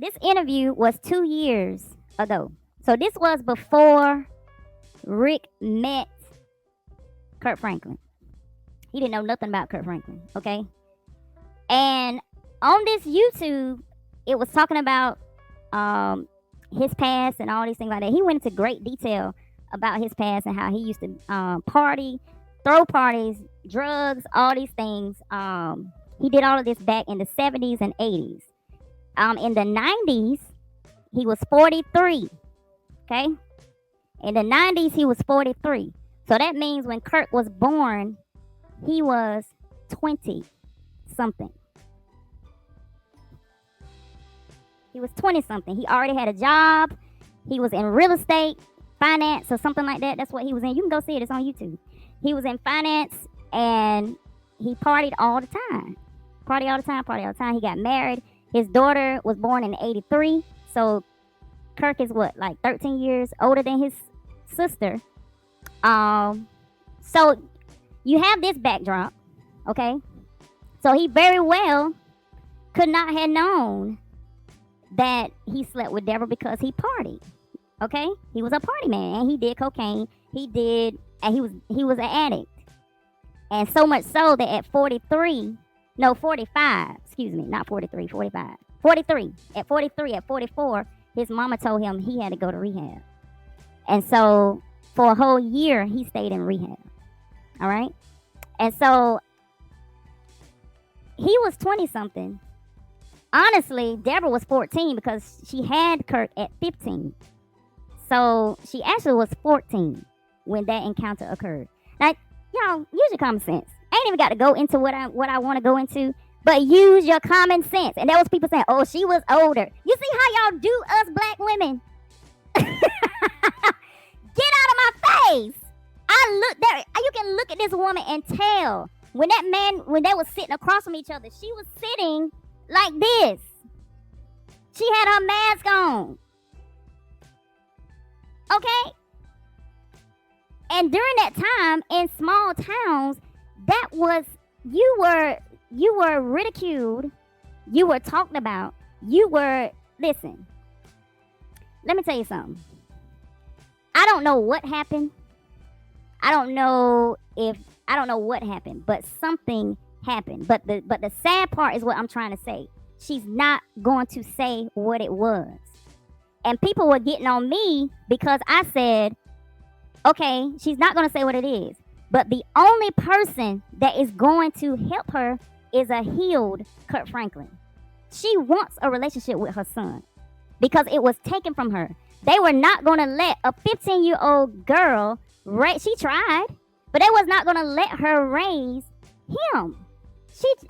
This interview was 2 years ago. So this was before Rick met Kurt Franklin. He didn't know nothing about Kurt Franklin, okay? And on this YouTube, it was talking about his past and all these things like that. He went into great detail about his past and how he used to party, throw parties, drugs, all these things. He did all of this back in the 70s and 80s. In the 90s, he was 43. Okay? In the 90s, he was 43. So that means when Kurt was born, he was 20 something. He was 20 something. He already had a job. He was in real estate, finance, or something like that. That's what he was in. You can go see it. It's on YouTube. He was in finance and he partied all the time. Party all the time, party all the time. He got married. His daughter was born in 83. So Kirk is what, like 13 years older than his sister. So you have this backdrop, okay? So he very well could not have known that he slept with Debra because he partied. Okay? He was a party man and he did cocaine. And he was an addict. And so much so that at 45, excuse me, not 43, 45. 43. At 43, at 44, his mama told him he had to go to rehab. And so for a whole year, he stayed in rehab. All right? And so he was 20 something. Honestly, Debra was 14 because she had Kirk at 15. So she actually was 14 when that encounter occurred. Now, y'all, use your common sense. I ain't even got to go into what I want to go into, but use your common sense. And there was people saying, "Oh, she was older." You see how y'all do us black women? Get out of my face! I look there. You can look at this woman and tell when they was sitting across from each other, she was sitting like this. She had her mask on. Okay? And during that time in small towns, that was you were ridiculed, you were talked about, listen. Let me tell you something. I don't know what happened. I don't know what happened, but something happened. But the sad part is what I'm trying to say. She's not going to say what it was. And people were getting on me because I said, okay, she's not going to say what it is. But the only person that is going to help her is a healed Kurt Franklin. She wants a relationship with her son because it was taken from her. They were not going to let a 15-year-old girl she tried, but they was not going to let her raise him.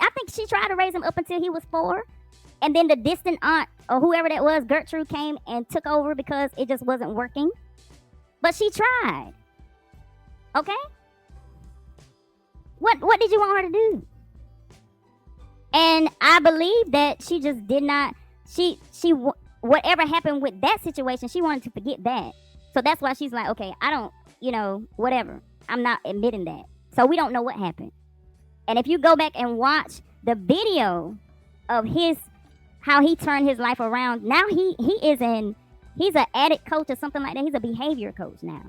I think she tried to raise him up until he was 4. And then the distant aunt or whoever that was, Gertrude, came and took over because it just wasn't working. But she tried. Okay? What did you want her to do? And I believe that she just did not, whatever happened with that situation, she wanted to forget that. So that's why she's like, okay, I don't, whatever. I'm not admitting that. So we don't know what happened. And if you go back and watch the video of how he turned his life around, now he's an addict coach or something like that. He's a behavior coach now.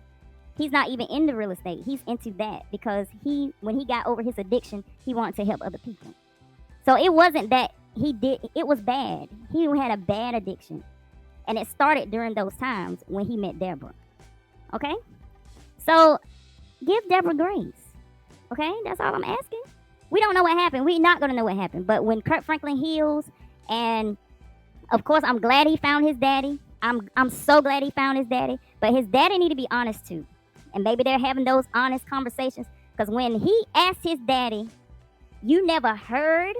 He's not even into real estate. He's into that because when he got over his addiction, he wanted to help other people. So it wasn't that it was bad. He had a bad addiction. And it started during those times when he met Debra. Okay? So give Debra grace. Okay? That's all I'm asking. We don't know what happened. We're not going to know what happened. But when Kurt Franklin heals, and of course, I'm glad he found his daddy. I'm so glad he found his daddy. But his daddy need to be honest too. And maybe they're having those honest conversations. Because when he asked his daddy, "You never heard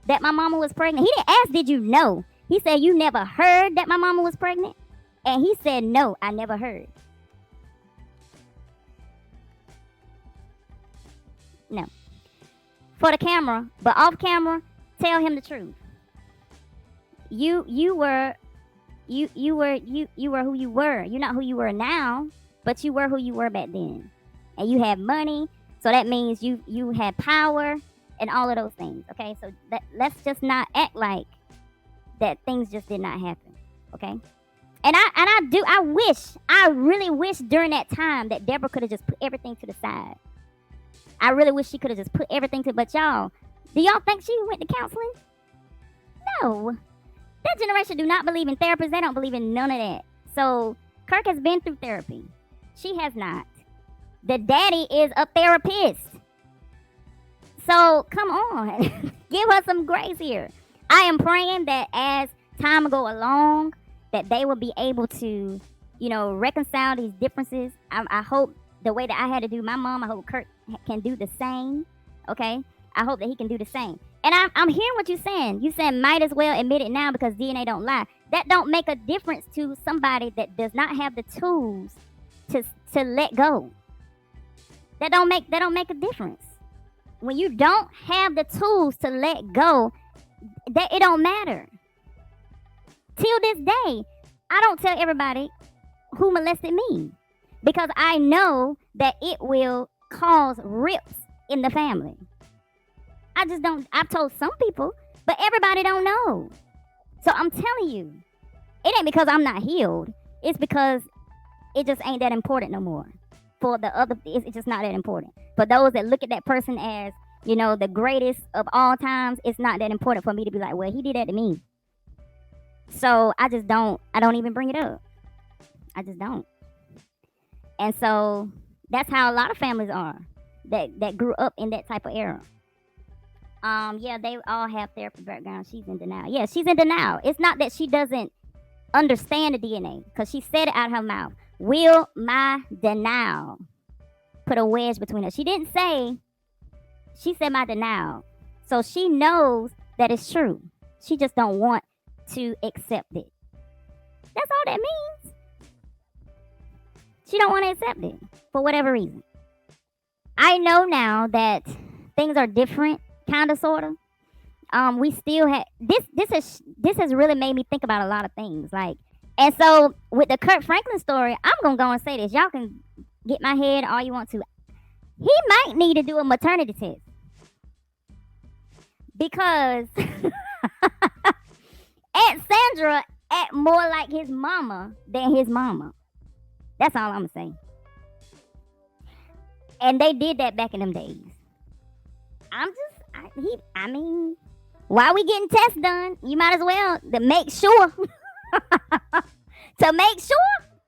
that my mama was pregnant?" He didn't ask, "Did you know?" He said, "You never heard that my mama was pregnant?" And he said, "No, I never heard." No. For the camera, but off camera, tell him the truth. You were who you were. You're not who you were now, but you were who you were back then. And you had money, so that means you had power and all of those things. Okay, so let's just not act like that things just did not happen. Okay. And I really wish during that time that Deborah could have just put everything to the side. I really wish she could have just put everything to. But y'all, do y'all think she went to counseling? No. That generation do not believe in therapists. They don't believe in none of that. So Kirk has been through therapy. She has not. The daddy is a therapist. So come on. Give her some grace here. I am praying that as time go along, that they will be able to, reconcile these differences. I hope the way that I had to do my mom, I hope Kirk can do the same. Okay? I hope that he can do the same. And I'm hearing what you're saying. You said might as well admit it now because DNA don't lie. That don't make a difference to somebody that does not have the tools to let go. That don't make a difference. When you don't have the tools to let go, that it don't matter. Till this day, I don't tell everybody who molested me because I know that it will cause rips in the family. I just don't. I've told some people, but everybody don't know. So I'm telling you, it ain't because I'm not healed. It's because it just ain't that important no more. For the other, it's just not that important. For those that look at that person as, the greatest of all times, it's not that important for me to be like, well, he did that to me. So I don't even bring it up. I just don't. And so that's how a lot of families are that grew up in that type of era. Yeah, they all have therapy background. She's in denial. Yeah, she's in denial. It's not that she doesn't understand the DNA because she said it out of her mouth. Will my denial put a wedge between us? She didn't say, she said my denial. So she knows that it's true. She just don't want to accept it. That's all that means. She don't want to accept it for whatever reason. I know now that things are different, kind of, sort of. We still have this has really made me think about a lot of things. And so with the Kurt Franklin story, I'm gonna go and say this. Y'all can get my head all you want to. He might need to do a maternity test because Aunt Sandra act more like his mama than his mama. That's all I'm gonna say. And they did that back in them days. Why we getting tests done? You might as well to make sure. To make sure.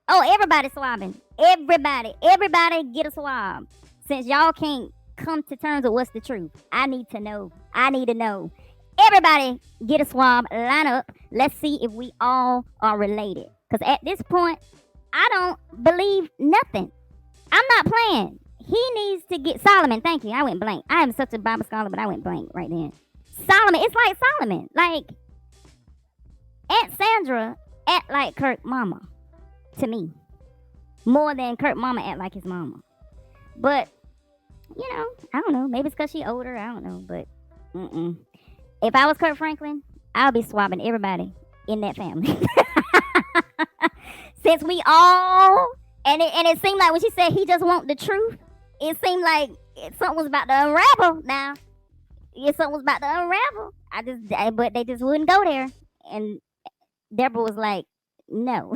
Oh, everybody swabbing. Everybody get a swab. Since y'all can't come to terms with what's the truth, I need to know. Everybody get a swab. Line up. Let's see if we all are related. Because at this point, I don't believe nothing. I'm not playing. He needs to get Solomon. Thank you. I went blank. I am such a Bible scholar, but I went blank right then. Solomon. It's like Solomon. Like Aunt Sandra act like Kirk mama to me. More than Kirk mama act like his mama. But, I don't know. Maybe it's because she older. I don't know. But, if I was Kurt Franklin, I'll be swabbing everybody in that family. Since we all, and it seemed like when she said he just want the truth, it seemed like something was about to unravel now. If something was about to unravel, but they just wouldn't go there. And Deborah was like, no.